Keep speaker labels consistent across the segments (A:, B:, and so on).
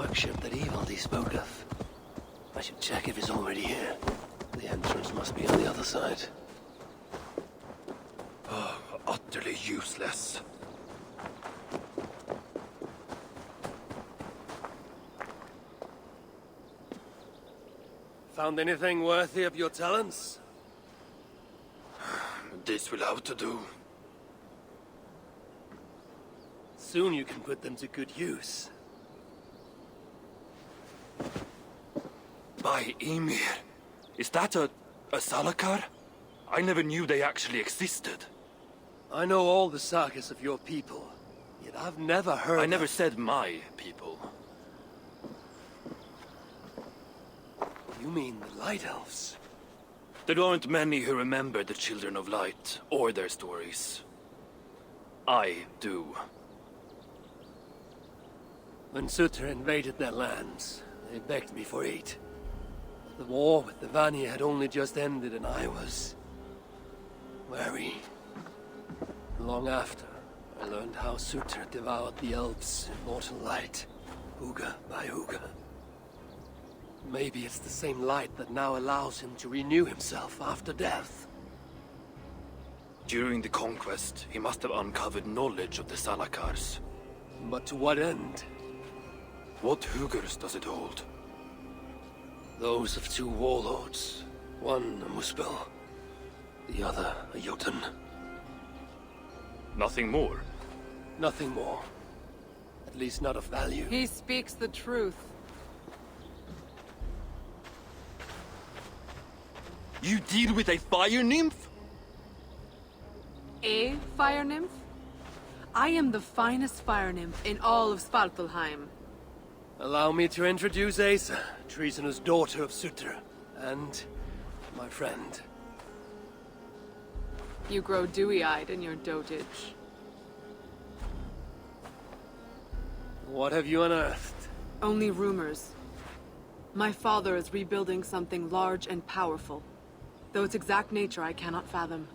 A: workshop that Evaldi spoke of. I should check if he's already here. The entrance must be on the other side.
B: Oh, utterly useless.
A: Found anything worthy of your talents?
B: This will have to do.
A: Soon you can put them to good use.
B: By Ymir. Is that a Salakar? I never knew they actually existed.
A: I know all the sagas of your people, yet I've never heard
B: I never said my people.
A: You mean the Light Elves?
B: There aren't many who remember the Children of Light, or their stories. I do.
A: When Sutter invaded their lands, they begged me for aid. The war with the Vanir had only just ended and I was... wary. Long after, I learned how Sutter devoured the elves' immortal light, Huga by Huga. Maybe it's the same light that now allows him to renew himself after death.
B: During the conquest, he must have uncovered knowledge of the Salakars.
A: But to what end?
B: What Hugers does it hold?
A: Those of two warlords. One a Muspel, the other a Jotun.
B: Nothing more?
A: Nothing more. At least not of value.
C: He speaks the truth.
B: You deal with a fire nymph?
C: A fire nymph? I am the finest fire nymph in all of Svartalheim.
A: Allow me to introduce Asa, treasonous daughter of Sutter, and my friend.
C: You grow dewy-eyed in your dotage.
A: What have you unearthed?
C: Only rumors. My father is rebuilding something large and powerful, though its exact nature I cannot fathom.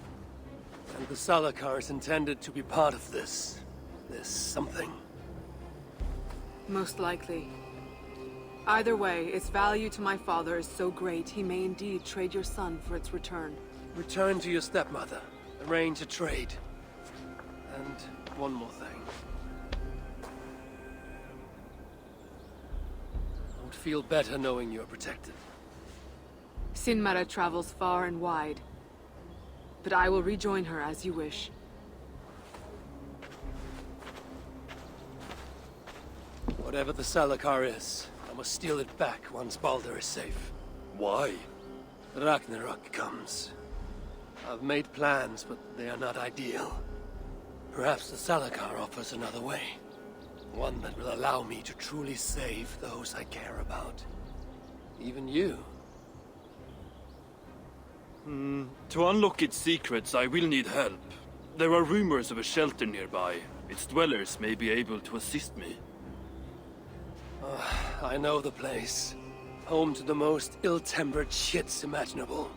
A: And the Salakar is intended to be part of this something.
C: Most likely. Either way, its value to my father is so great he may indeed trade your son for its return.
A: Return to your stepmother. Arrange a trade. And one more thing. I would feel better knowing you're protected.
C: Sinmara travels far and wide, but I will rejoin her as you wish.
A: Whatever the Salakar is, I must steal it back once Baldur is safe.
B: Why?
A: Ragnarok comes. I've made plans, but they are not ideal. Perhaps the Salakar offers another way. One that will allow me to truly save those I care about. Even you.
B: To unlock its secrets, I will need help. There are rumors of a shelter nearby. Its dwellers may be able to assist me.
A: I know the place. Home to the most ill-tempered shits imaginable.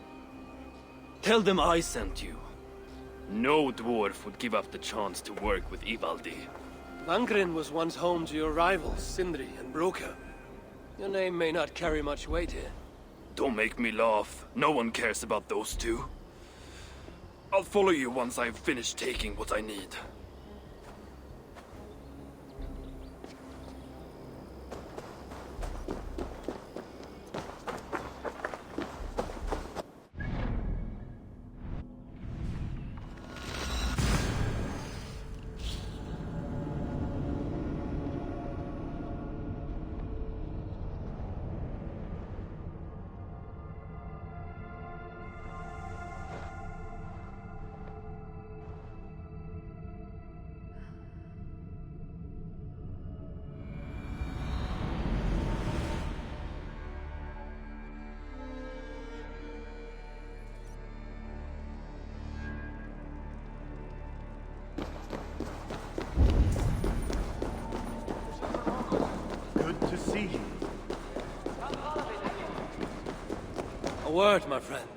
B: Tell them I sent you. No dwarf would give up the chance to work with Ivaldi.
A: Langren was once home to your rivals, Sindri and Broka. Your name may not carry much weight here.
B: Don't make me laugh. No one cares about those two. I'll follow you once I've finished taking what I need.
D: To see you.
A: A word, my friend.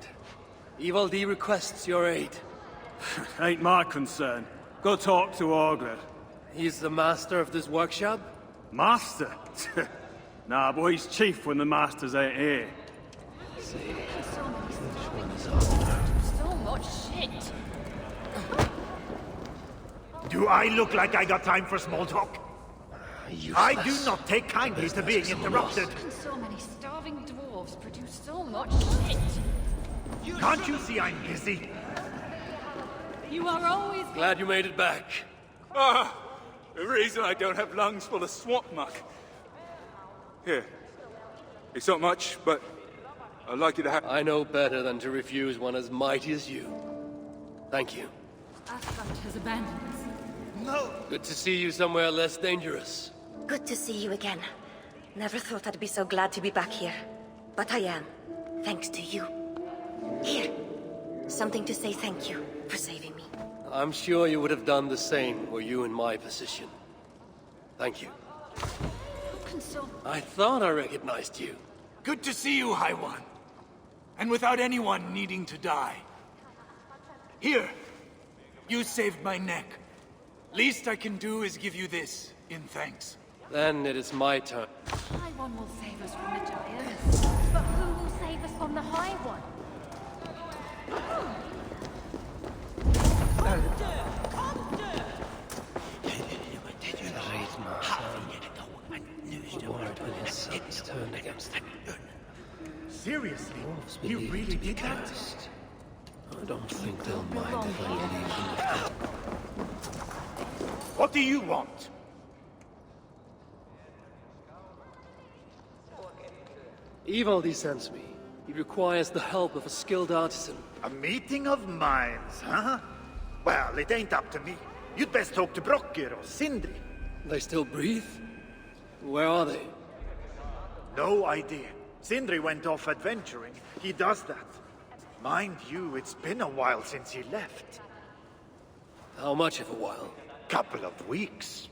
A: Ivaldi requests your aid.
D: Ain't my concern. Go talk to Orgred.
A: He's the master of this workshop?
D: Master? Nah, boy, he's chief when the masters ain't here.
E: So much shit.
F: Do I look like I got time for small talk? I do not take kindly to being interrupted.
E: So many starving dwarves produce so much shit.
F: Can't you see I'm busy?
E: You are always
A: Glad you made it back.
G: Ah, the reason I don't have lungs full of swamp muck. Here. It's not much, but I'd like you to have...
A: I know better than to refuse one as mighty as you. Thank you.
E: Asgard has abandoned us.
F: No.
A: Good to see you somewhere less dangerous.
H: Good to see you again. Never thought I'd be so glad to be back here. But I am, thanks to you. Here, something to say thank you for saving me.
A: I'm sure you would have done the same were you in my position. Thank you. I thought I recognized you.
F: Good to see you, High One. And without anyone needing to die. Here, you saved my neck. Least I can do is give you this in thanks.
A: Then it is my turn.
E: High One will save us from the giants. But who will save us from the High One?
A: Turned against him.
F: Seriously? You really did that?
A: I don't think they'll mind if I leave them.
F: What do you want?
A: Ivaldi sends me. He requires the help of a skilled artisan.
F: A meeting of minds, huh? Well, it ain't up to me. You'd best talk to Brokkr or Sindri.
A: They still breathe? Where are they?
F: No idea. Sindri went off adventuring. He does that. Mind you, it's been a while since he left.
A: How much of a while?
F: Couple of weeks.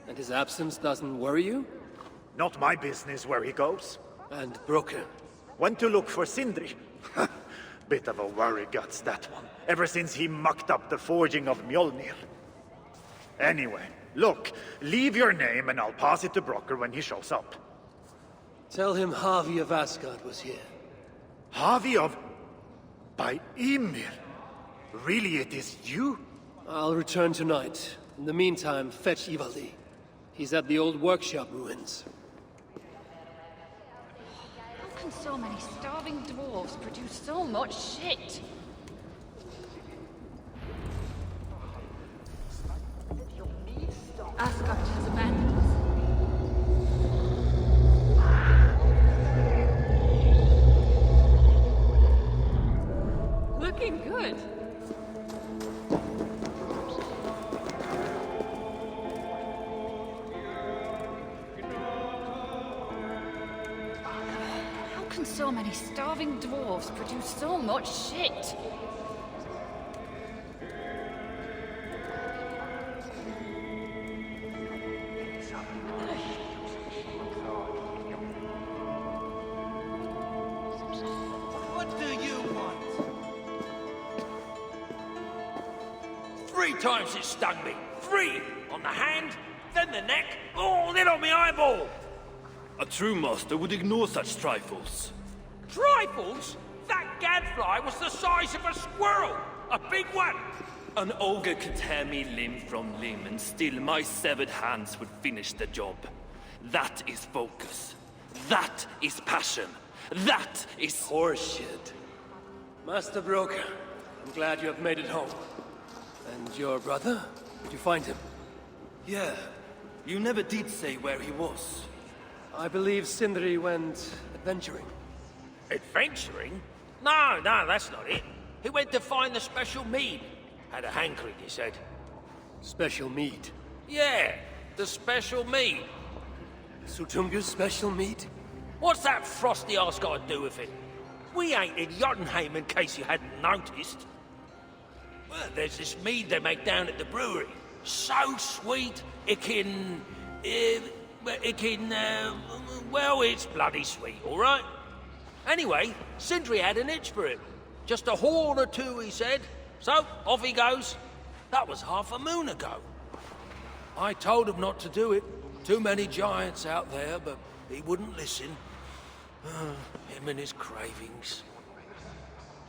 A: And his absence doesn't worry you?
F: Not my business where he goes.
A: And Brokkr?
F: Went to look for Sindri. Bit of a worry guts, that one. Ever since he mucked up the forging of Mjolnir. Anyway, look, leave your name and I'll pass it to Brokkr when he shows up.
A: Tell him Havi of Asgard was here.
F: Havi of... by Ymir? Really, it is you?
A: I'll return tonight. In the meantime, fetch Ivaldi. He's at the old workshop ruins.
E: How can so many starving dwarves produce so much shit? Asgard has abandoned us.
C: Looking good.
E: How can so many starving dwarves produce so much shit?
I: What do you want? 3 times it stung me. 3! On the hand, then the neck, oh, then on my eyeball!
B: A true master would ignore such trifles.
I: Trifles? That gadfly was the size of a squirrel! A big one!
B: An ogre could tear me limb from limb, and still my severed hands would finish the job. That is focus. That is passion. That is...
A: Horseshit. Master Brokkr, I'm glad you have made it home. And your brother? Did you find him?
B: Yeah. You never did say where he was.
A: I believe Sindri went adventuring.
I: Adventuring? No, that's not it. He went to find the special mead. Had a hankering, he said.
A: Special mead.
I: Yeah, the special mead.
A: Sutunga's special mead?
I: What's that frosty arse got to do with it? We ain't in Jotunheim, in case you hadn't noticed. Well, there's this mead they make down at the brewery. So sweet, well, it's bloody sweet, all right? Anyway, Sindri had an itch for it. Just a horn or 2, he said. So, off he goes. That was half a moon ago. I told him not to do it. Too many giants out there, but he wouldn't listen. Him and his cravings.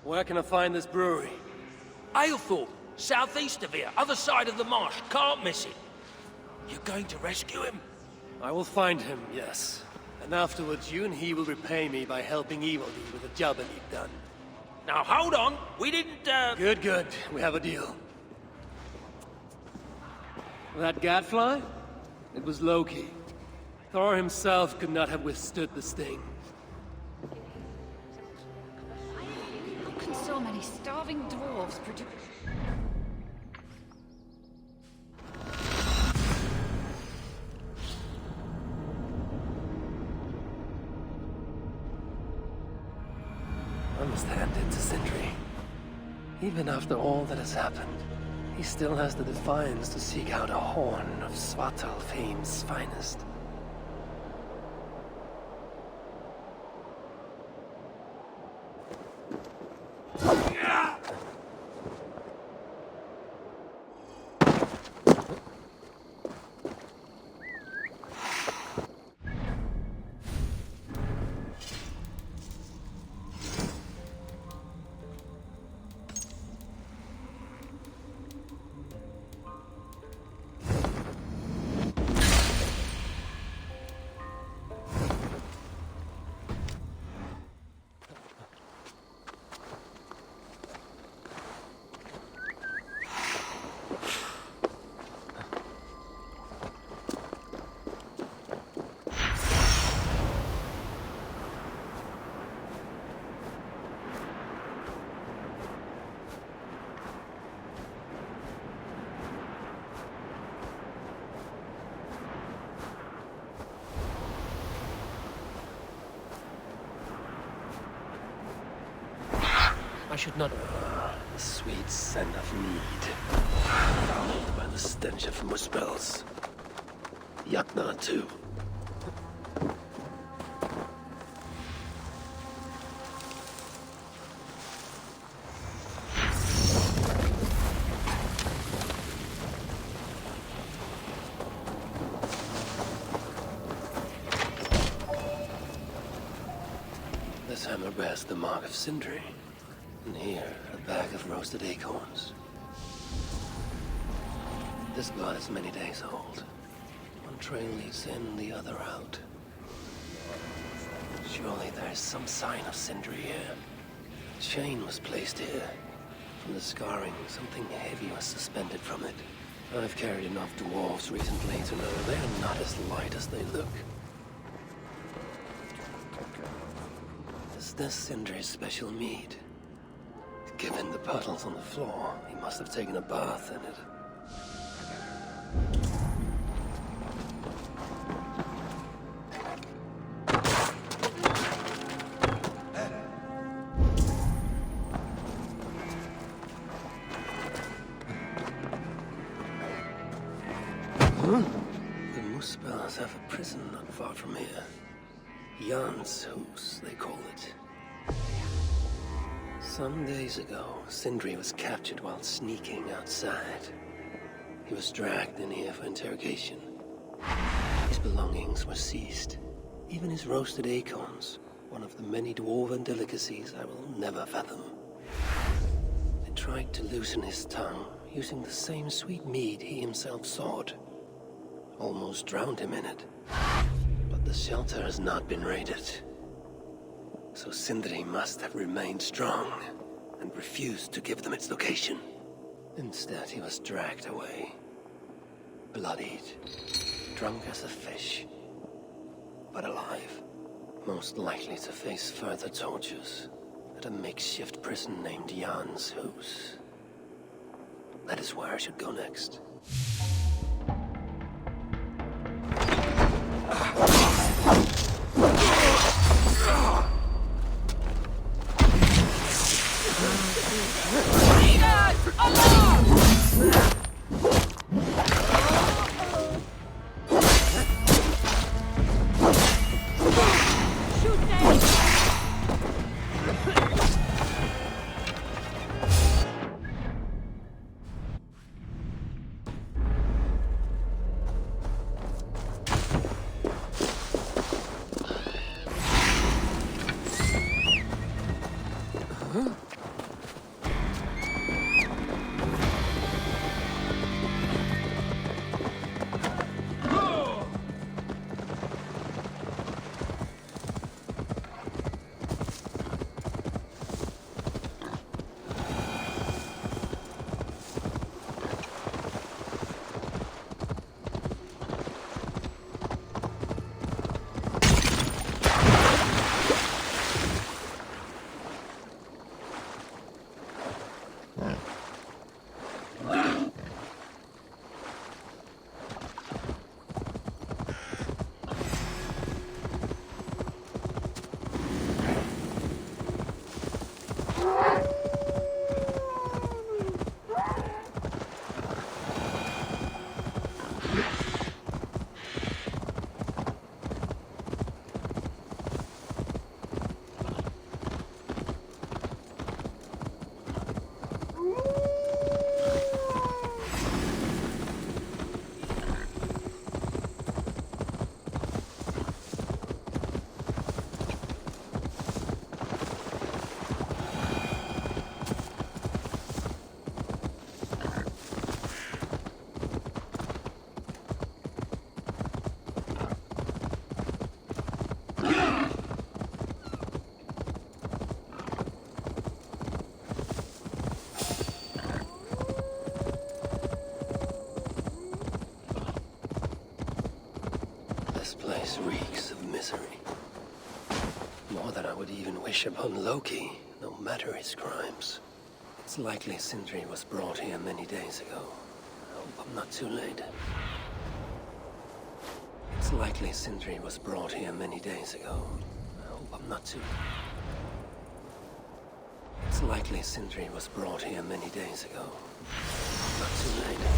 A: Where can I find this brewery?
I: Aylthorpe, southeast of here, other side of the marsh. Can't miss it. You're going to rescue him?
A: I will find him, yes. And afterwards, you and he will repay me by helping Evildeed with the job I need done.
I: Now hold on, we didn't,
A: Good, good. We have a deal. That gadfly? It was Loki. Thor himself could not have withstood the sting.
E: How can so many starving dwarves produce...
A: I must hand it to Sindri. Even after all that has happened, he still has the defiance to seek out a horn of Svartalfheim's finest.
I: I should not...
A: The sweet scent of mead, fouled by the stench of muspels. Yakna, too. This hammer bears the mark of Sindri. And here, a bag of roasted acorns. This blood is many days old. One trail leads in, the other out. Surely there is some sign of Sindri here. A chain was placed here. From the scarring, something heavy was suspended from it. I've carried enough dwarves recently to know they are not as light as they look. Is this Sindri's special mead? Given the puddles on the floor, he must have taken a bath in it. Huh? The Muspels have a prison not far from here. Jan's Hus, they call it. Some days ago, Sindri was captured while sneaking outside. He was dragged in here for interrogation. His belongings were seized. Even his roasted acorns, one of the many dwarven delicacies I will never fathom. They tried to loosen his tongue, using the same sweet mead he himself sought. Almost drowned him in it. But the shelter has not been raided. So Sindri must have remained strong and refused to give them its location. Instead, he was dragged away. Bloodied, drunk as a fish, but alive. Most likely to face further tortures at a makeshift prison named Jan's Hus. That is where I should go next. This place reeks of misery. More than I would even wish upon Loki, no matter his crimes. It's likely Sindri was brought here many days ago. I hope I'm not too late. It's likely Sindri was brought here many days ago. I hope I'm not too... It's likely Sindri was brought here many days ago. I'm not too late.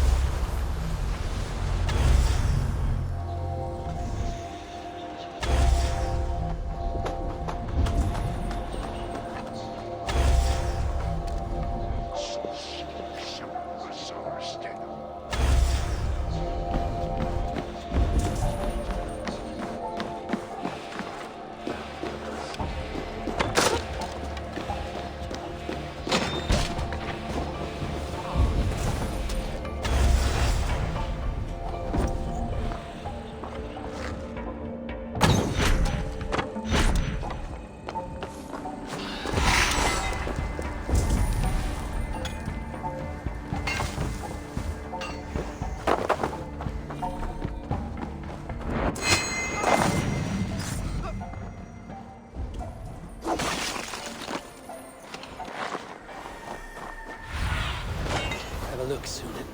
A: Look, Sunan.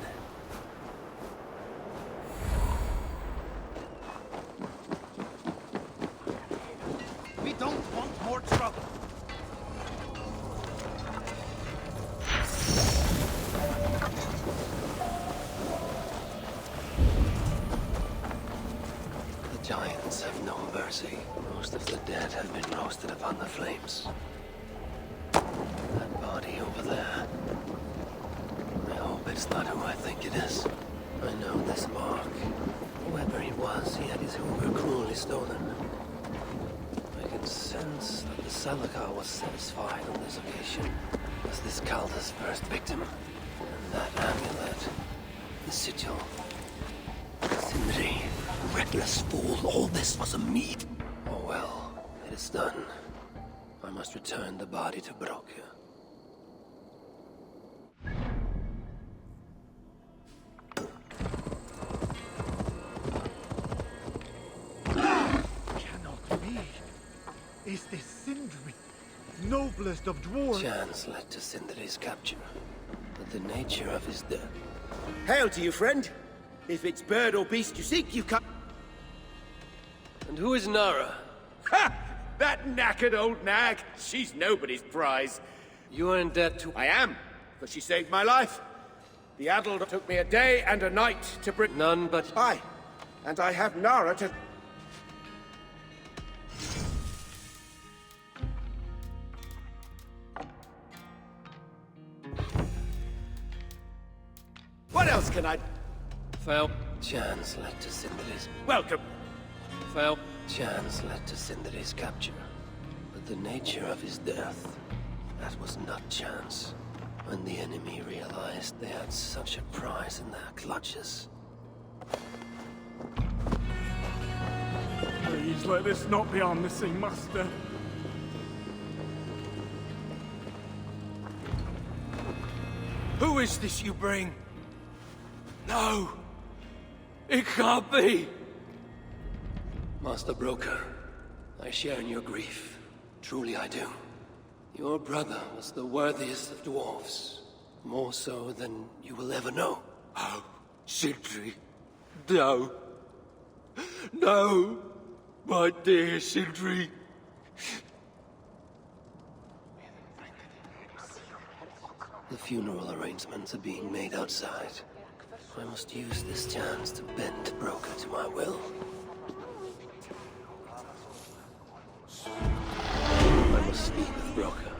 F: We don't want more trouble.
A: The giants have no mercy. Most of the dead have been roasted upon the flames. That body over there. I hope it's not who I think it is. I know this mark. Whoever he was, he had his hoover cruelly stolen. I can sense that the Salakar was satisfied on this occasion as this Kalda's first victim. And that amulet, the sigil. Sindri, reckless fool, all this was a meat. Oh well, it is done. I must return the body to Broke.
F: Is this Sindri, noblest of dwarves?
A: Chance led to Sindri's capture, but the nature of his death...
J: Hail to you, friend. If it's bird or beast you seek, you come...
A: And who is Nara?
J: Ha! That knackered old nag. She's nobody's prize.
A: You are in debt to...
J: I am, for she saved my life. The Adel took me a day and a night to bring...
A: None but...
J: Aye, and I have Nara to... What else can I...
A: Fell. Chance led to Sindri's...
J: Welcome.
A: Fell. Chance led to Sindri's capture. But the nature of his death, that was not chance. When the enemy realized they had such a prize in their clutches.
D: Please let this not be our missing master.
I: Who is this you bring? No! It can't be!
A: Master Broker, I share in your grief. Truly I do. Your brother was the worthiest of dwarves. More so than you will ever know.
I: Oh, Sindri. No. No! My dear Sindri.
A: The funeral arrangements are being made outside. I must use this chance to bend Broker to my will. I must speak with Broker.